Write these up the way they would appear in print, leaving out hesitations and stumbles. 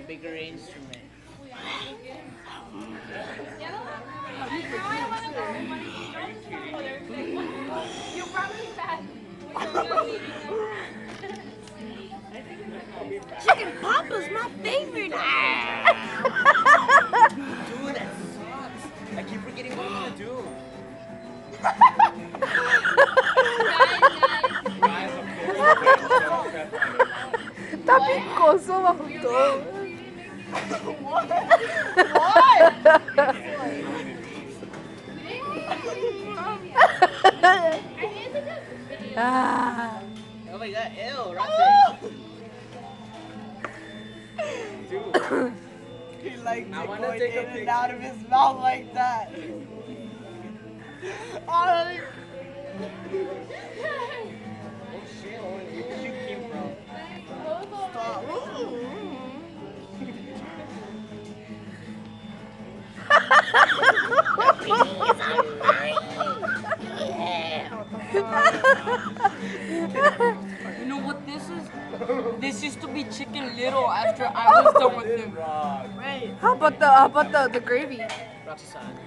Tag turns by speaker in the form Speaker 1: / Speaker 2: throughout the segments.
Speaker 1: bigger instrument.
Speaker 2: You're probably fat.
Speaker 3: Chicken Papa's my favorite.
Speaker 1: Dude, that sucks. I keep forgetting what I'm gonna do. Guys, of course.
Speaker 4: Está picoso bajo todo.
Speaker 2: What?
Speaker 4: Ah.
Speaker 1: Oh my god, ew, Roxy. Dude.
Speaker 2: He likes
Speaker 1: I
Speaker 2: it
Speaker 1: wanna
Speaker 2: going
Speaker 1: take a
Speaker 2: in and
Speaker 1: picture.
Speaker 2: out of his mouth like that. Oh,
Speaker 1: Shit, where did you came from?
Speaker 2: stop.
Speaker 3: You know what this is? This used to be Chicken Little after I was done with him.
Speaker 2: Wait.
Speaker 4: How about the gravy?
Speaker 1: Roxy son.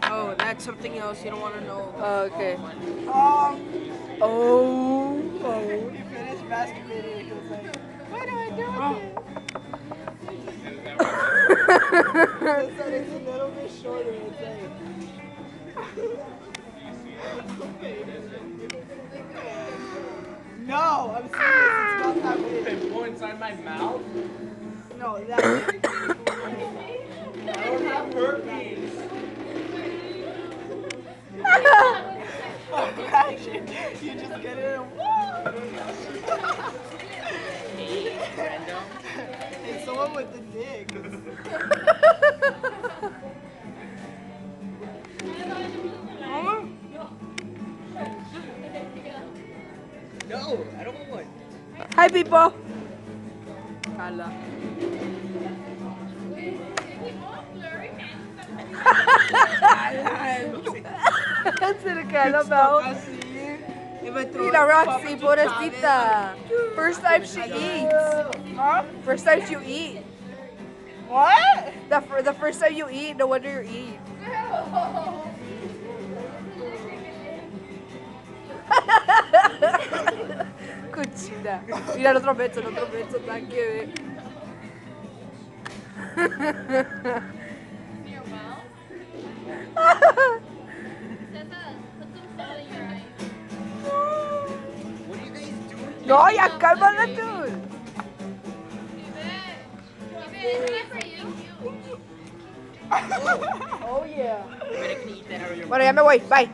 Speaker 3: Oh, that's something else you don't want to know.
Speaker 4: Okay.
Speaker 2: Oh,
Speaker 4: Oh.
Speaker 2: he finished masturbating. He was like, what do I do with it? It said it's a little bit shorter. It's like... No, I'm serious. It's not that big.
Speaker 1: It go inside my mouth?
Speaker 2: No, that big.
Speaker 1: I don't have herpes.
Speaker 2: Imagine you just get it and
Speaker 1: Random.
Speaker 2: it's someone with the dick.
Speaker 1: No, I don't want one.
Speaker 4: Hi, people. Kala. Se le cae la mouth. Mira, Roxy, pobrecita. First time she eats.
Speaker 2: Huh?
Speaker 4: First time you eat.
Speaker 2: What?
Speaker 4: The first time you eat, no wonder you eat. Cochina. Mira el otro beso, thank you.
Speaker 2: Your mouth? Cesar, put some salt in your eyes.
Speaker 1: What are you guys doing?
Speaker 4: No, ya cálmala tú.
Speaker 2: Isn't that for you?
Speaker 4: Oh yeah.
Speaker 1: Better can eat that out of your
Speaker 4: Bueno, ya me voy. Bye.